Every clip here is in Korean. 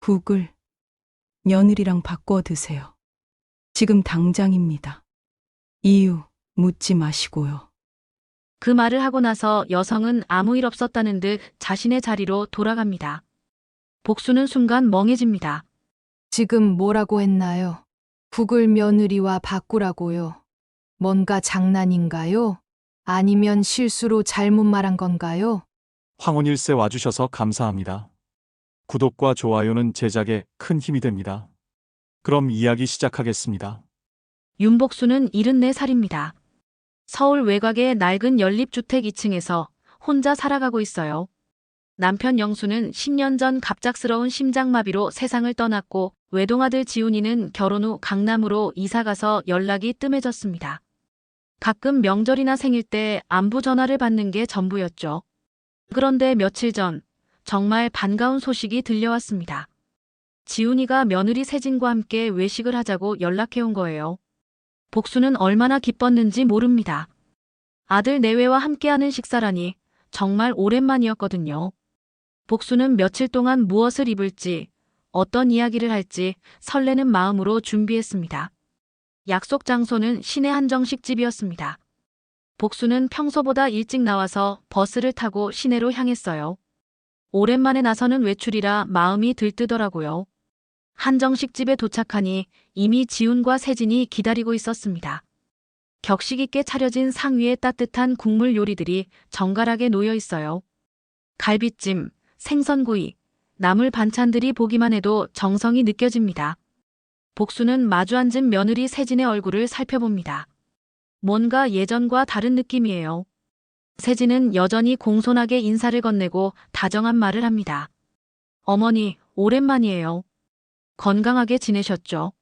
국을 며느리랑 바꿔 드세요. 지금 당장입니다. 이유 묻지 마시고요. 그 말을 하고 나서 여성은 아무 일 없었다는 듯 자신의 자리로 돌아갑니다. 복수는 순간 멍해집니다. 지금 뭐라고 했나요? 국을 며느리와 바꾸라고요. 뭔가 장난인가요? 아니면 실수로 잘못 말한 건가요? 황혼일세 와주셔서 감사합니다. 구독과 좋아요는 제작에 큰 힘이 됩니다. 그럼 이야기 시작하겠습니다. 윤복수는 74살입니다. 서울 외곽의 낡은 연립주택 2층에서 혼자 살아가고 있어요. 남편 영수는 10년 전 갑작스러운 심장마비로 세상을 떠났고 외동아들 지훈이는 결혼 후 강남으로 이사가서 연락이 뜸해졌습니다. 가끔 명절이나 생일 때 안부 전화를 받는 게 전부였죠. 그런데 며칠 전 정말 반가운 소식이 들려왔습니다. 지훈이가 며느리 세진과 함께 외식을 하자고 연락해온 거예요. 복수는 얼마나 기뻤는지 모릅니다. 아들 내외와 함께하는 식사라니 정말 오랜만이었거든요. 복수는 며칠 동안 무엇을 입을지, 어떤 이야기를 할지 설레는 마음으로 준비했습니다. 약속 장소는 시내 한정식집이었습니다. 복수는 평소보다 일찍 나와서 버스를 타고 시내로 향했어요. 오랜만에 나서는 외출이라 마음이 들뜨더라고요. 한정식집에 도착하니 이미 지훈과 세진이 기다리고 있었습니다. 격식 있게 차려진 상 위에 따뜻한 국물 요리들이 정갈하게 놓여 있어요. 갈비찜, 생선구이, 나물 반찬들이 보기만 해도 정성이 느껴집니다. 복수는 마주 앉은 며느리 세진의 얼굴을 살펴봅니다. 뭔가 예전과 다른 느낌이에요. 세진은 여전히 공손하게 인사를 건네고 다정한 말을 합니다. 어머니, 오랜만이에요. 건강하게 지내셨죠?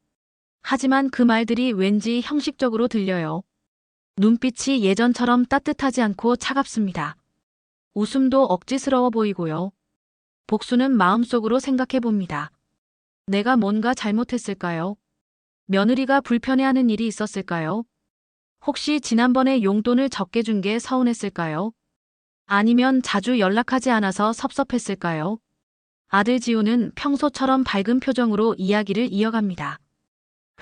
하지만 그 말들이 왠지 형식적으로 들려요. 눈빛이 예전처럼 따뜻하지 않고 차갑습니다. 웃음도 억지스러워 보이고요. 복수는 마음속으로 생각해 봅니다. 내가 뭔가 잘못했을까요? 며느리가 불편해하는 일이 있었을까요? 혹시 지난번에 용돈을 적게 준 게 서운했을까요? 아니면 자주 연락하지 않아서 섭섭했을까요? 아들 지우는 평소처럼 밝은 표정으로 이야기를 이어갑니다.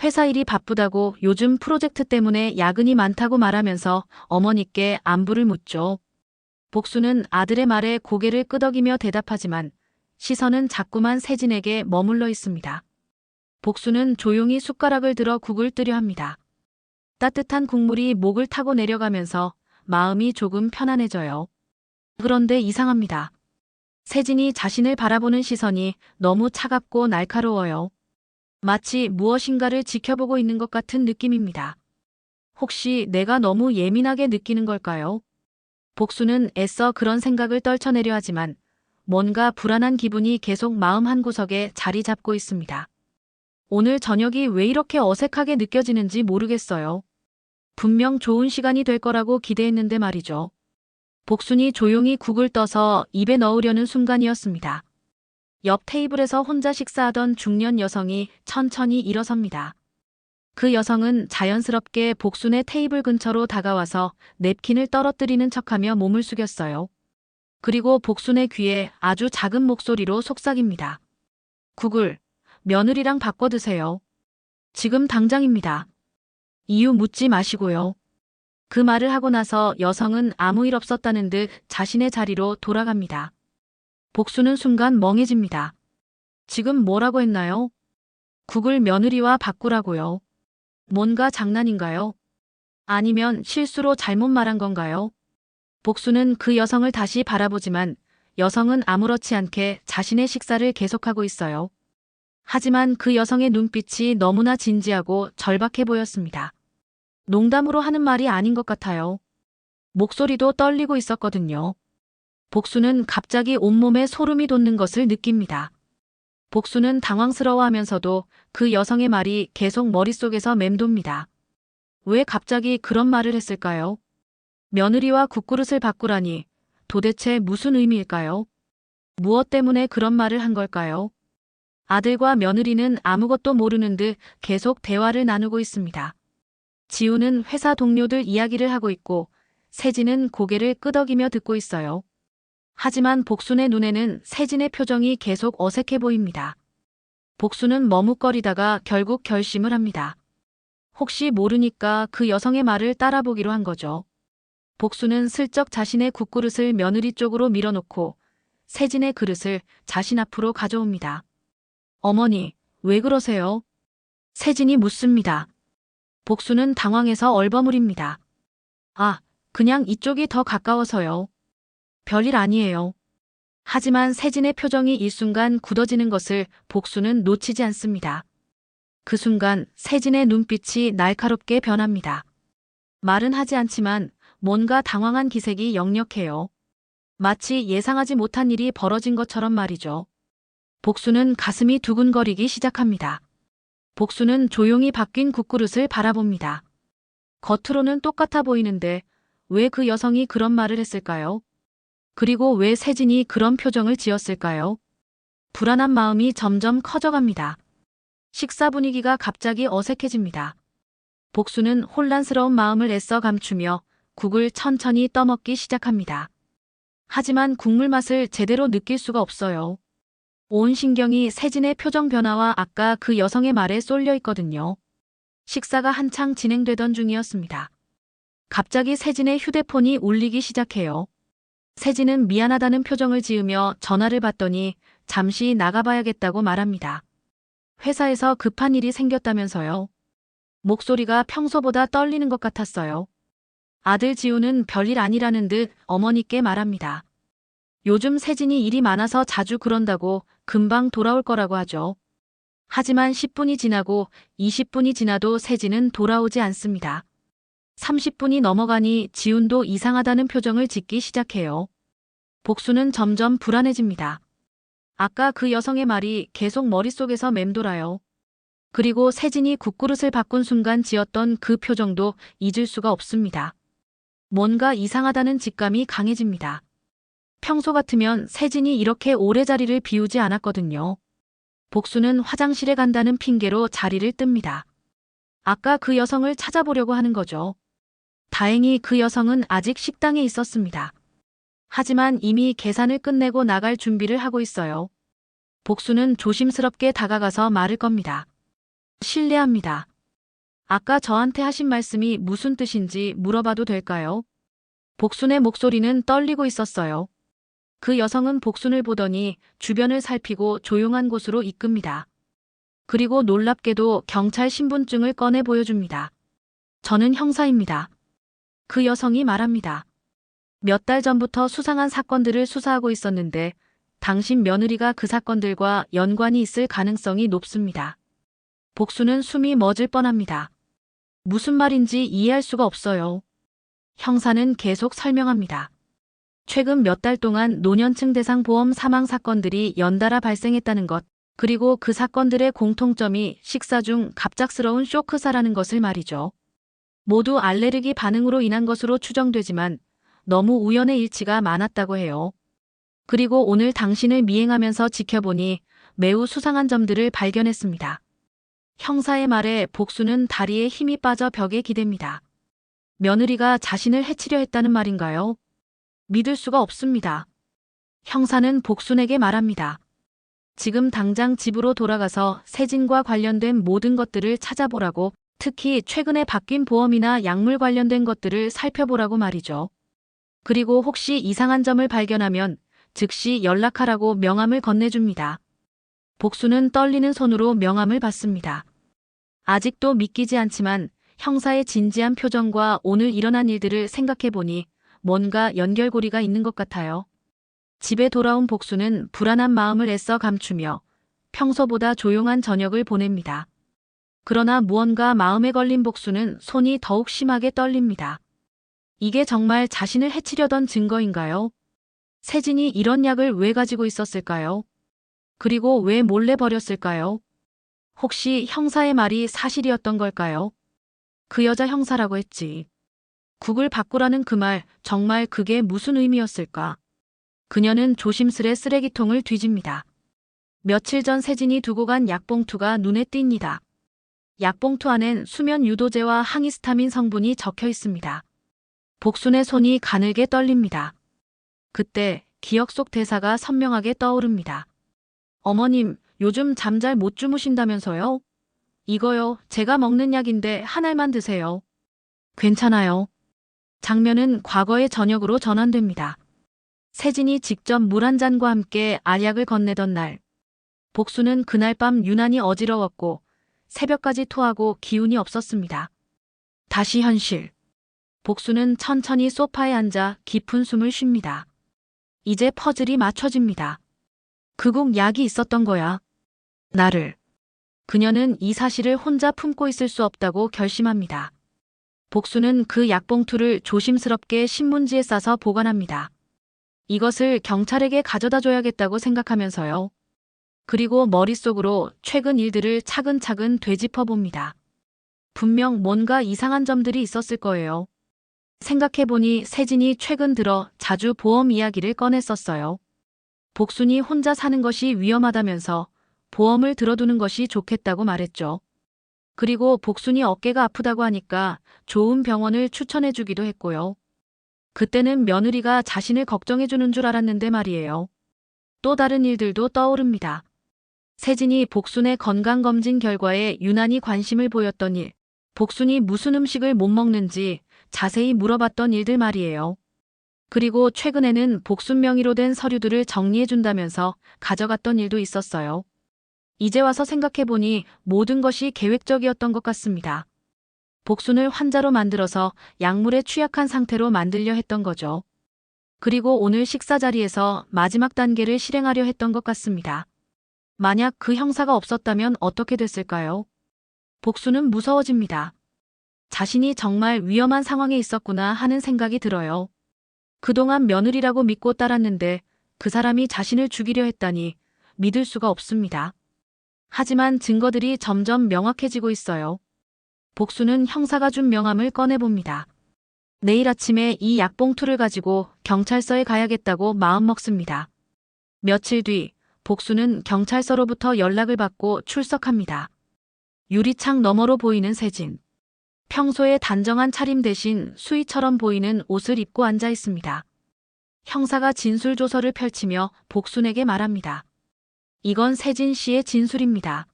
회사 일이 바쁘다고 요즘 프로젝트 때문에 야근이 많다고 말하면서 어머니께 안부를 묻죠. 복수는 아들의 말에 고개를 끄덕이며 대답하지만 시선은 자꾸만 세진에게 머물러 있습니다. 복수는 조용히 숟가락을 들어 국을 뜨려 합니다. 따뜻한 국물이 목을 타고 내려가면서 마음이 조금 편안해져요. 그런데 이상합니다. 세진이 자신을 바라보는 시선이 너무 차갑고 날카로워요. 마치 무엇인가를 지켜보고 있는 것 같은 느낌입니다. 혹시 내가 너무 예민하게 느끼는 걸까요? 복수는 애써 그런 생각을 떨쳐내려 하지만 뭔가 불안한 기분이 계속 마음 한구석에 자리 잡고 있습니다. 오늘 저녁이 왜 이렇게 어색하게 느껴지는지 모르겠어요. 분명 좋은 시간이 될 거라고 기대했는데 말이죠. 복순이 조용히 국을 떠서 입에 넣으려는 순간이었습니다. 옆 테이블에서 혼자 식사하던 중년 여성이 천천히 일어섭니다. 그 여성은 자연스럽게 복순의 테이블 근처로 다가와서 냅킨을 떨어뜨리는 척하며 몸을 숙였어요. 그리고 복순의 귀에 아주 작은 목소리로 속삭입니다. 국을 며느리랑 바꿔 드세요. 지금 당장입니다. 이유 묻지 마시고요. 그 말을 하고 나서 여성은 아무 일 없었다는 듯 자신의 자리로 돌아갑니다. 복수는 순간 멍해집니다. 지금 뭐라고 했나요? 국을 며느리와 바꾸라고요. 뭔가 장난인가요? 아니면 실수로 잘못 말한 건가요? 복수는 그 여성을 다시 바라보지만 여성은 아무렇지 않게 자신의 식사를 계속하고 있어요. 하지만 그 여성의 눈빛이 너무나 진지하고 절박해 보였습니다. 농담으로 하는 말이 아닌 것 같아요. 목소리도 떨리고 있었거든요. 복수는 갑자기 온몸에 소름이 돋는 것을 느낍니다. 복수는 당황스러워하면서도 그 여성의 말이 계속 머릿속에서 맴돕니다. 왜 갑자기 그런 말을 했을까요? 며느리와 국그릇을 바꾸라니 도대체 무슨 의미일까요? 무엇 때문에 그런 말을 한 걸까요? 아들과 며느리는 아무것도 모르는 듯 계속 대화를 나누고 있습니다. 지우는 회사 동료들 이야기를 하고 있고 세진은 고개를 끄덕이며 듣고 있어요. 하지만 복순의 눈에는 세진의 표정이 계속 어색해 보입니다. 복수는 머뭇거리다가 결국 결심을 합니다. 혹시 모르니까 그 여성의 말을 따라보기로 한 거죠. 복수는 슬쩍 자신의 국그릇을 며느리 쪽으로 밀어놓고 세진의 그릇을 자신 앞으로 가져옵니다. 어머니, 왜 그러세요? 세진이 묻습니다. 복수는 당황해서 얼버무립니다. 아, 그냥 이쪽이 더 가까워서요. 별일 아니에요. 하지만 세진의 표정이 일순간 굳어지는 것을 복수는 놓치지 않습니다. 그 순간 세진의 눈빛이 날카롭게 변합니다. 말은 하지 않지만 뭔가 당황한 기색이 역력해요. 마치 예상하지 못한 일이 벌어진 것처럼 말이죠. 복수는 가슴이 두근거리기 시작합니다. 복수는 조용히 바뀐 국그릇을 바라봅니다. 겉으로는 똑같아 보이는데 왜 그 여성이 그런 말을 했을까요? 그리고 왜 세진이 그런 표정을 지었을까요? 불안한 마음이 점점 커져갑니다. 식사 분위기가 갑자기 어색해집니다. 복수는 혼란스러운 마음을 애써 감추며 국을 천천히 떠먹기 시작합니다. 하지만 국물 맛을 제대로 느낄 수가 없어요. 온 신경이 세진의 표정 변화와 아까 그 여성의 말에 쏠려 있거든요. 식사가 한창 진행되던 중이었습니다. 갑자기 세진의 휴대폰이 울리기 시작해요. 세진은 미안하다는 표정을 지으며 전화를 받더니 잠시 나가봐야겠다고 말합니다. 회사에서 급한 일이 생겼다면서요. 목소리가 평소보다 떨리는 것 같았어요. 아들 지우는 별일 아니라는 듯 어머니께 말합니다. 요즘 세진이 일이 많아서 자주 그런다고 금방 돌아올 거라고 하죠. 하지만 10분이 지나고 20분이 지나도 세진은 돌아오지 않습니다. 30분이 넘어가니 지훈도 이상하다는 표정을 짓기 시작해요. 복수는 점점 불안해집니다. 아까 그 여성의 말이 계속 머릿속에서 맴돌아요. 그리고 세진이 국그릇을 바꾼 순간 지었던 그 표정도 잊을 수가 없습니다. 뭔가 이상하다는 직감이 강해집니다. 평소 같으면 세진이 이렇게 오래 자리를 비우지 않았거든요. 복수는 화장실에 간다는 핑계로 자리를 뜹니다. 아까 그 여성을 찾아보려고 하는 거죠. 다행히 그 여성은 아직 식당에 있었습니다. 하지만 이미 계산을 끝내고 나갈 준비를 하고 있어요. 복수는 조심스럽게 다가가서 말을 겁니다. 실례합니다. 아까 저한테 하신 말씀이 무슨 뜻인지 물어봐도 될까요? 복순의 목소리는 떨리고 있었어요. 그 여성은 복순을 보더니 주변을 살피고 조용한 곳으로 이끕니다. 그리고 놀랍게도 경찰 신분증을 꺼내 보여줍니다. 저는 형사입니다. 그 여성이 말합니다. 몇 달 전부터 수상한 사건들을 수사하고 있었는데 당신 며느리가 그 사건들과 연관이 있을 가능성이 높습니다. 복수는 숨이 멎을 뻔합니다. 무슨 말인지 이해할 수가 없어요. 형사는 계속 설명합니다. 최근 몇 달 동안 노년층 대상 보험 사망 사건들이 연달아 발생했다는 것, 그리고 그 사건들의 공통점이 식사 중 갑작스러운 쇼크사라는 것을 말이죠. 모두 알레르기 반응으로 인한 것으로 추정되지만 너무 우연의 일치가 많았다고 해요. 그리고 오늘 당신을 미행하면서 지켜보니 매우 수상한 점들을 발견했습니다. 형사의 말에 복수는 다리에 힘이 빠져 벽에 기댑니다. 며느리가 자신을 해치려 했다는 말인가요? 믿을 수가 없습니다. 형사는 복순에게 말합니다. 지금 당장 집으로 돌아가서 세진과 관련된 모든 것들을 찾아보라고, 특히 최근에 바뀐 보험이나 약물 관련된 것들을 살펴보라고 말이죠. 그리고 혹시 이상한 점을 발견하면 즉시 연락하라고 명함을 건네줍니다. 복수는 떨리는 손으로 명함을 받습니다. 아직도 믿기지 않지만 형사의 진지한 표정과 오늘 일어난 일들을 생각해보니 뭔가 연결고리가 있는 것 같아요. 집에 돌아온 복수는 불안한 마음을 애써 감추며 평소보다 조용한 저녁을 보냅니다. 그러나 무언가 마음에 걸린 복수는 손이 더욱 심하게 떨립니다. 이게 정말 자신을 해치려던 증거인가요? 세진이 이런 약을 왜 가지고 있었을까요? 그리고 왜 몰래 버렸을까요? 혹시 형사의 말이 사실이었던 걸까요? 그 여자 형사라고 했지. 국을 바꾸라는 그 말, 정말 그게 무슨 의미였을까? 그녀는 조심스레 쓰레기통을 뒤집니다. 며칠 전 세진이 두고 간 약봉투가 눈에 띕니다. 약봉투 안엔 수면 유도제와 항히스타민 성분이 적혀 있습니다. 복순의 손이 가늘게 떨립니다. 그때 기억 속 대사가 선명하게 떠오릅니다. 어머님, 요즘 잠 잘 못 주무신다면서요? 이거요, 제가 먹는 약인데 한 알만 드세요. 괜찮아요. 장면은 과거의 저녁으로 전환됩니다. 세진이 직접 물 한 잔과 함께 알약을 건네던 날. 복수는 그날 밤 유난히 어지러웠고 새벽까지 토하고 기운이 없었습니다. 다시 현실. 복수는 천천히 소파에 앉아 깊은 숨을 쉽니다. 이제 퍼즐이 맞춰집니다. 그 곡 약이 있었던 거야. 나를. 그녀는 이 사실을 혼자 품고 있을 수 없다고 결심합니다. 복수는 그 약봉투를 조심스럽게 신문지에 싸서 보관합니다. 이것을 경찰에게 가져다 줘야겠다고 생각하면서요. 그리고 머릿속으로 최근 일들을 차근차근 되짚어 봅니다. 분명 뭔가 이상한 점들이 있었을 거예요. 생각해보니 세진이 최근 들어 자주 보험 이야기를 꺼냈었어요. 복순이 혼자 사는 것이 위험하다면서 보험을 들어두는 것이 좋겠다고 말했죠. 그리고 복순이 어깨가 아프다고 하니까 좋은 병원을 추천해주기도 했고요. 그때는 며느리가 자신을 걱정해주는 줄 알았는데 말이에요. 또 다른 일들도 떠오릅니다. 세진이 복순의 건강검진 결과에 유난히 관심을 보였던 일, 복순이 무슨 음식을 못 먹는지 자세히 물어봤던 일들 말이에요. 그리고 최근에는 복순 명의로 된 서류들을 정리해준다면서 가져갔던 일도 있었어요. 이제 와서 생각해보니 모든 것이 계획적이었던 것 같습니다. 복순을 환자로 만들어서 약물에 취약한 상태로 만들려 했던 거죠. 그리고 오늘 식사 자리에서 마지막 단계를 실행하려 했던 것 같습니다. 만약 그 형사가 없었다면 어떻게 됐을까요? 복순은 무서워집니다. 자신이 정말 위험한 상황에 있었구나 하는 생각이 들어요. 그동안 며느리라고 믿고 따랐는데 그 사람이 자신을 죽이려 했다니 믿을 수가 없습니다. 하지만 증거들이 점점 명확해지고 있어요. 복수는 형사가 준 명함을 꺼내봅니다. 내일 아침에 이 약봉투를 가지고 경찰서에 가야겠다고 마음먹습니다. 며칠 뒤 복수는 경찰서로부터 연락을 받고 출석합니다. 유리창 너머로 보이는 세진. 평소의 단정한 차림 대신 수의처럼 보이는 옷을 입고 앉아 있습니다. 형사가 진술조서를 펼치며 복순에게 말합니다. 이건 세진 씨의 진술입니다.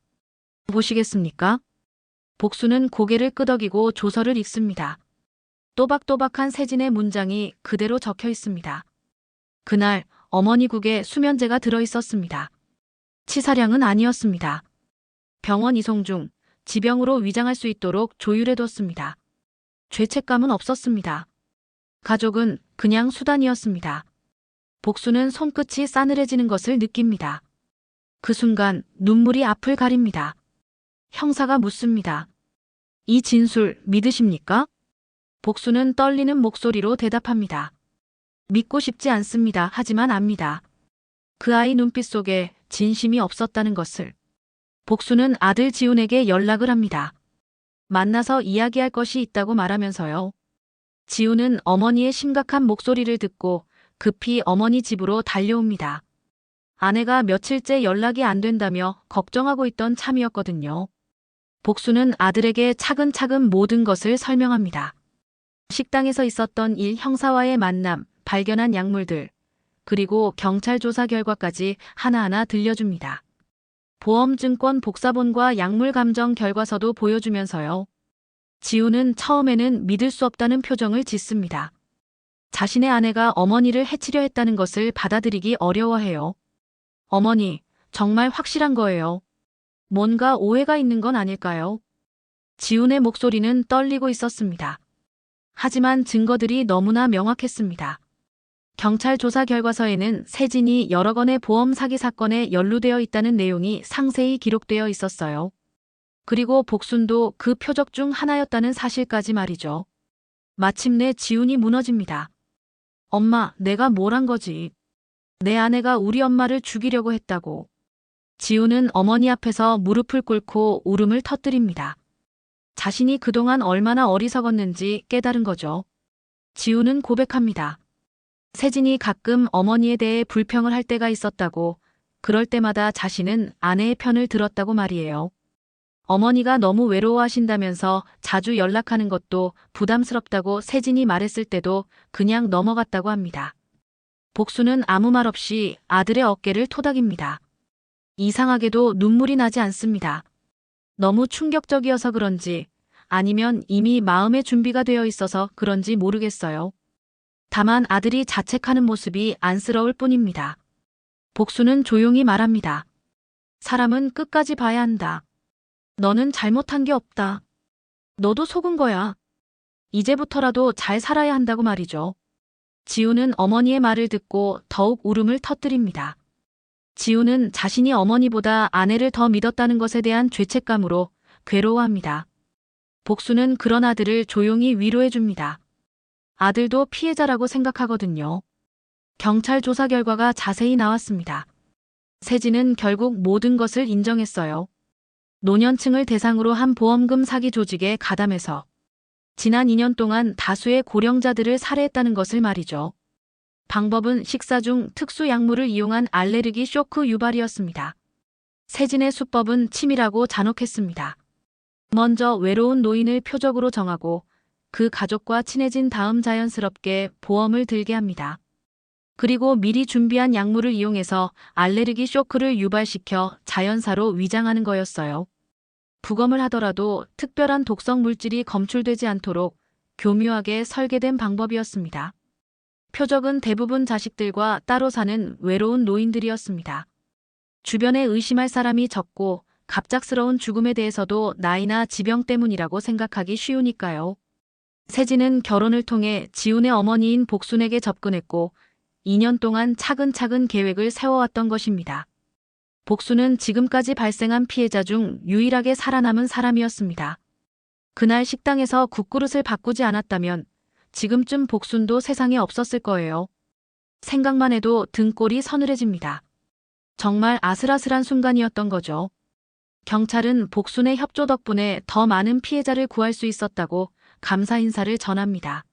보시겠습니까? 복순은 고개를 끄덕이고 조서를 읽습니다. 또박또박한 세진의 문장이 그대로 적혀 있습니다. 그날 어머니 국에 수면제가 들어 있었습니다. 치사량은 아니었습니다. 병원 이송 중 지병으로 위장할 수 있도록 조율해뒀습니다. 죄책감은 없었습니다. 가족은 그냥 수단이었습니다. 복수는 손끝이 싸늘해지는 것을 느낍니다. 그 순간 눈물이 앞을 가립니다. 형사가 묻습니다. 이 진술 믿으십니까? 복수는 떨리는 목소리로 대답합니다. 믿고 싶지 않습니다. 하지만 압니다. 그 아이 눈빛 속에 진심이 없었다는 것을. 복수는 아들 지훈에게 연락을 합니다. 만나서 이야기할 것이 있다고 말하면서요. 지훈은 어머니의 심각한 목소리를 듣고 급히 어머니 집으로 달려옵니다. 아내가 며칠째 연락이 안 된다며 걱정하고 있던 참이었거든요. 복수는 아들에게 차근차근 모든 것을 설명합니다. 식당에서 있었던 일, 형사와의 만남, 발견한 약물들, 그리고 경찰 조사 결과까지 하나하나 들려줍니다. 보험증권 복사본과 약물 감정 결과서도 보여주면서요. 지우는 처음에는 믿을 수 없다는 표정을 짓습니다. 자신의 아내가 어머니를 해치려 했다는 것을 받아들이기 어려워해요. 어머니, 정말 확실한 거예요. 뭔가 오해가 있는 건 아닐까요? 지훈의 목소리는 떨리고 있었습니다. 하지만 증거들이 너무나 명확했습니다. 경찰 조사 결과서에는 세진이 여러 건의 보험 사기 사건에 연루되어 있다는 내용이 상세히 기록되어 있었어요. 그리고 복순도 그 표적 중 하나였다는 사실까지 말이죠. 마침내 지훈이 무너집니다. 엄마, 내가 뭘 한 거지? 내 아내가 우리 엄마를 죽이려고 했다고. 지훈은 어머니 앞에서 무릎을 꿇고 울음을 터뜨립니다. 자신이 그동안 얼마나 어리석었는지 깨달은 거죠. 지훈은 고백합니다. 세진이 가끔 어머니에 대해 불평을 할 때가 있었다고, 그럴 때마다 자신은 아내의 편을 들었다고 말이에요. 어머니가 너무 외로워하신다면서 자주 연락하는 것도 부담스럽다고 세진이 말했을 때도 그냥 넘어갔다고 합니다. 복수는 아무 말 없이 아들의 어깨를 토닥입니다. 이상하게도 눈물이 나지 않습니다. 너무 충격적이어서 그런지 아니면 이미 마음의 준비가 되어 있어서 그런지 모르겠어요. 다만 아들이 자책하는 모습이 안쓰러울 뿐입니다. 복수는 조용히 말합니다. 사람은 끝까지 봐야 한다. 너는 잘못한 게 없다. 너도 속은 거야. 이제부터라도 잘 살아야 한다고 말이죠. 지우는 어머니의 말을 듣고 더욱 울음을 터뜨립니다. 지우는 자신이 어머니보다 아내를 더 믿었다는 것에 대한 죄책감으로 괴로워합니다. 복수는 그런 아들을 조용히 위로해 줍니다. 아들도 피해자라고 생각하거든요. 경찰 조사 결과가 자세히 나왔습니다. 세진은 결국 모든 것을 인정했어요. 노년층을 대상으로 한 보험금 사기 조직에 가담해서 지난 2년 동안 다수의 고령자들을 살해했다는 것을 말이죠. 방법은 식사 중 특수 약물을 이용한 알레르기 쇼크 유발이었습니다. 세진의 수법은 치밀하고 잔혹했습니다. 먼저 외로운 노인을 표적으로 정하고 그 가족과 친해진 다음 자연스럽게 보험을 들게 합니다. 그리고 미리 준비한 약물을 이용해서 알레르기 쇼크를 유발시켜 자연사로 위장하는 거였어요. 부검을 하더라도 특별한 독성 물질이 검출되지 않도록 교묘하게 설계된 방법이었습니다. 표적은 대부분 자식들과 따로 사는 외로운 노인들이었습니다. 주변에 의심할 사람이 적고 갑작스러운 죽음에 대해서도 나이나 지병 때문이라고 생각하기 쉬우니까요. 세진은 결혼을 통해 지훈의 어머니인 복순에게 접근했고 2년 동안 차근차근 계획을 세워왔던 것입니다. 복순은 지금까지 발생한 피해자 중 유일하게 살아남은 사람이었습니다. 그날 식당에서 국그릇을 바꾸지 않았다면 지금쯤 복순도 세상에 없었을 거예요. 생각만 해도 등골이 서늘해집니다. 정말 아슬아슬한 순간이었던 거죠. 경찰은 복순의 협조 덕분에 더 많은 피해자를 구할 수 있었다고 감사 인사를 전합니다.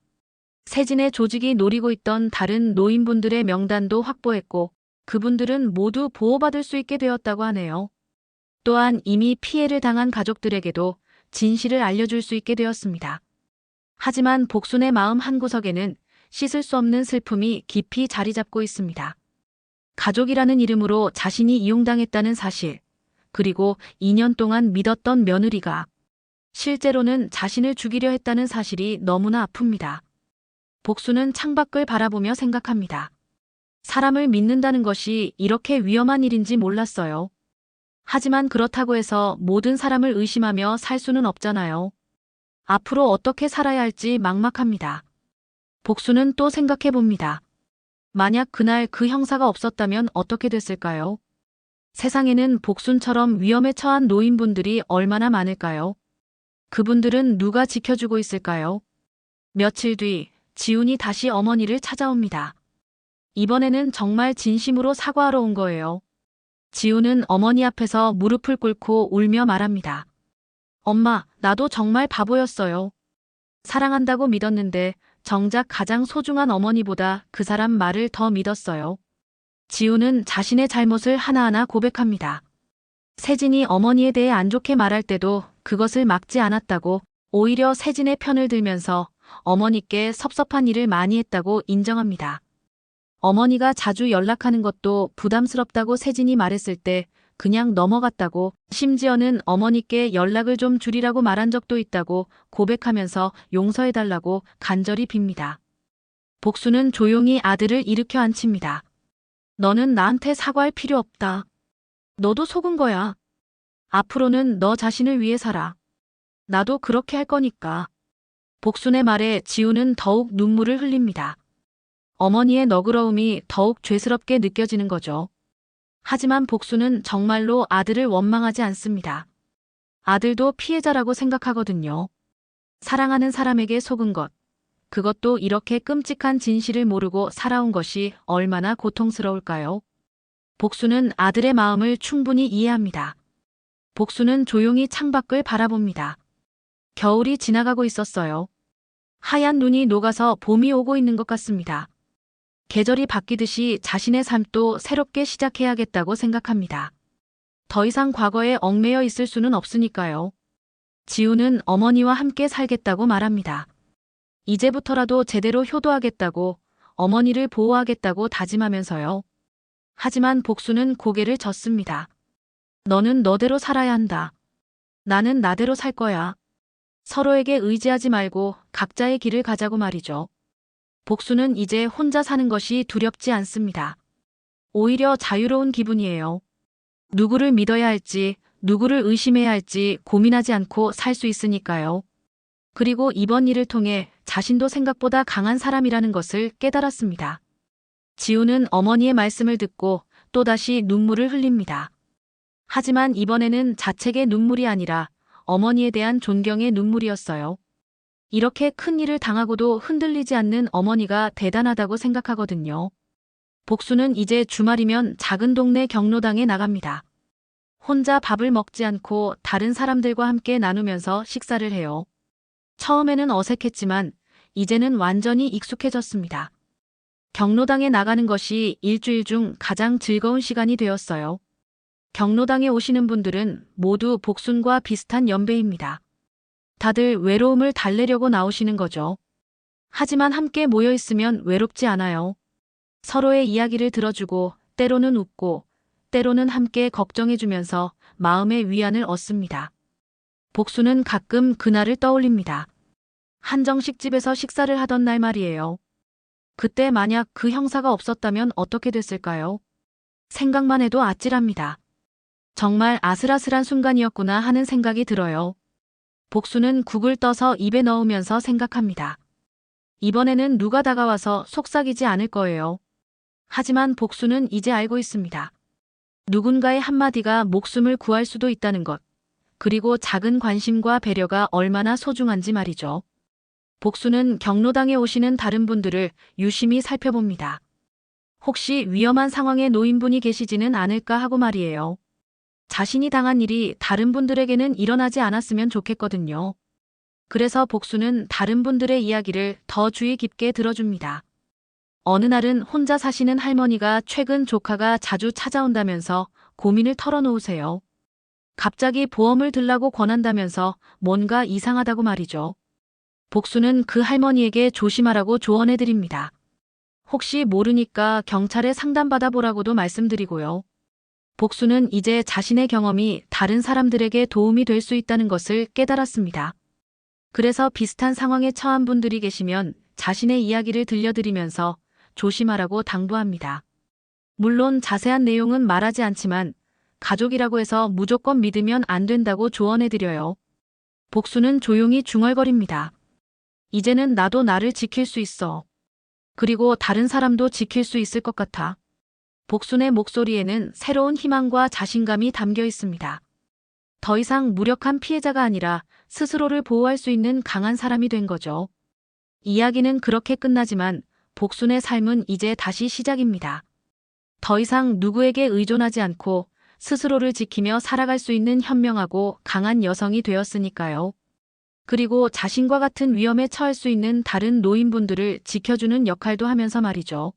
세진의 조직이 노리고 있던 다른 노인분들의 명단도 확보했고 그분들은 모두 보호받을 수 있게 되었다고 하네요. 또한 이미 피해를 당한 가족들에게도 진실을 알려줄 수 있게 되었습니다. 하지만 복순의 마음 한구석에는 씻을 수 없는 슬픔이 깊이 자리 잡고 있습니다. 가족이라는 이름으로 자신이 이용당했다는 사실, 그리고 2년 동안 믿었던 며느리가 실제로는 자신을 죽이려 했다는 사실이 너무나 아픕니다. 복순은 창밖을 바라보며 생각합니다. 사람을 믿는다는 것이 이렇게 위험한 일인지 몰랐어요. 하지만 그렇다고 해서 모든 사람을 의심하며 살 수는 없잖아요. 앞으로 어떻게 살아야 할지 막막합니다. 복순은 또 생각해 봅니다. 만약 그날 그 형사가 없었다면 어떻게 됐을까요? 세상에는 복순처럼 위험에 처한 노인분들이 얼마나 많을까요? 그분들은 누가 지켜주고 있을까요? 며칠 뒤 지훈이 다시 어머니를 찾아옵니다. 이번에는 정말 진심으로 사과하러 온 거예요. 지훈은 어머니 앞에서 무릎을 꿇고 울며 말합니다. 엄마, 나도 정말 바보였어요. 사랑한다고 믿었는데 정작 가장 소중한 어머니보다 그 사람 말을 더 믿었어요. 지훈은 자신의 잘못을 하나하나 고백합니다. 세진이 어머니에 대해 안 좋게 말할 때도 그것을 막지 않았다고 오히려 세진의 편을 들면서 어머니께 섭섭한 일을 많이 했다고 인정합니다. 어머니가 자주 연락하는 것도 부담스럽다고 세진이 말했을 때 그냥 넘어갔다고, 심지어는 어머니께 연락을 좀 줄이라고 말한 적도 있다고 고백하면서 용서해달라고 간절히 빕니다. 복수는 조용히 아들을 일으켜 앉힙니다. 너는 나한테 사과할 필요 없다. 너도 속은 거야. 앞으로는 너 자신을 위해 살아. 나도 그렇게 할 거니까. 복순의 말에 지우는 더욱 눈물을 흘립니다. 어머니의 너그러움이 더욱 죄스럽게 느껴지는 거죠. 하지만 복수는 정말로 아들을 원망하지 않습니다. 아들도 피해자라고 생각하거든요. 사랑하는 사람에게 속은 것, 그것도 이렇게 끔찍한 진실을 모르고 살아온 것이 얼마나 고통스러울까요? 복수는 아들의 마음을 충분히 이해합니다. 복수는 조용히 창밖을 바라봅니다. 겨울이 지나가고 있었어요. 하얀 눈이 녹아서 봄이 오고 있는 것 같습니다. 계절이 바뀌듯이 자신의 삶도 새롭게 시작해야겠다고 생각합니다. 더 이상 과거에 얽매여 있을 수는 없으니까요. 지우는 어머니와 함께 살겠다고 말합니다. 이제부터라도 제대로 효도하겠다고, 어머니를 보호하겠다고 다짐하면서요. 하지만 복수는 고개를 젓습니다. 너는 너대로 살아야 한다. 나는 나대로 살 거야. 서로에게 의지하지 말고 각자의 길을 가자고 말이죠. 복수는 이제 혼자 사는 것이 두렵지 않습니다. 오히려 자유로운 기분이에요. 누구를 믿어야 할지, 누구를 의심해야 할지 고민하지 않고 살 수 있으니까요. 그리고 이번 일을 통해 자신도 생각보다 강한 사람이라는 것을 깨달았습니다. 지우는 어머니의 말씀을 듣고 또다시 눈물을 흘립니다. 하지만 이번에는 자책의 눈물이 아니라 어머니에 대한 존경의 눈물이었어요. 이렇게 큰 일을 당하고도 흔들리지 않는 어머니가 대단하다고 생각하거든요. 복수는 이제 주말이면 작은 동네 경로당에 나갑니다. 혼자 밥을 먹지 않고 다른 사람들과 함께 나누면서 식사를 해요. 처음에는 어색했지만 이제는 완전히 익숙해졌습니다. 경로당에 나가는 것이 일주일 중 가장 즐거운 시간이 되었어요. 경로당에 오시는 분들은 모두 복순과 비슷한 연배입니다. 다들 외로움을 달래려고 나오시는 거죠. 하지만 함께 모여 있으면 외롭지 않아요. 서로의 이야기를 들어주고 때로는 웃고 때로는 함께 걱정해주면서 마음의 위안을 얻습니다. 복수는 가끔 그날을 떠올립니다. 한정식 집에서 식사를 하던 날 말이에요. 그때 만약 그 형사가 없었다면 어떻게 됐을까요? 생각만 해도 아찔합니다. 정말 아슬아슬한 순간이었구나 하는 생각이 들어요. 복수는 국을 떠서 입에 넣으면서 생각합니다. 이번에는 누가 다가와서 속삭이지 않을 거예요. 하지만 복수는 이제 알고 있습니다. 누군가의 한마디가 목숨을 구할 수도 있다는 것, 그리고 작은 관심과 배려가 얼마나 소중한지 말이죠. 복수는 경로당에 오시는 다른 분들을 유심히 살펴봅니다. 혹시 위험한 상황에 놓인 분이 계시지는 않을까 하고 말이에요. 자신이 당한 일이 다른 분들에게는 일어나지 않았으면 좋겠거든요. 그래서 복수는 다른 분들의 이야기를 더 주의 깊게 들어줍니다. 어느 날은 혼자 사시는 할머니가 최근 조카가 자주 찾아온다면서 고민을 털어놓으세요. 갑자기 보험을 들라고 권한다면서 뭔가 이상하다고 말이죠. 복수는 그 할머니에게 조심하라고 조언해드립니다. 혹시 모르니까 경찰에 상담받아보라고도 말씀드리고요. 복수는 이제 자신의 경험이 다른 사람들에게 도움이 될 수 있다는 것을 깨달았습니다. 그래서 비슷한 상황에 처한 분들이 계시면 자신의 이야기를 들려드리면서 조심하라고 당부합니다. 물론 자세한 내용은 말하지 않지만 가족이라고 해서 무조건 믿으면 안 된다고 조언해드려요. 복수는 조용히 중얼거립니다. 이제는 나도 나를 지킬 수 있어. 그리고 다른 사람도 지킬 수 있을 것 같아. 복순의 목소리에는 새로운 희망과 자신감이 담겨 있습니다. 더 이상 무력한 피해자가 아니라 스스로를 보호할 수 있는 강한 사람이 된 거죠. 이야기는 그렇게 끝나지만 복순의 삶은 이제 다시 시작입니다. 더 이상 누구에게 의존하지 않고 스스로를 지키며 살아갈 수 있는 현명하고 강한 여성이 되었으니까요. 그리고 자신과 같은 위험에 처할 수 있는 다른 노인분들을 지켜주는 역할도 하면서 말이죠.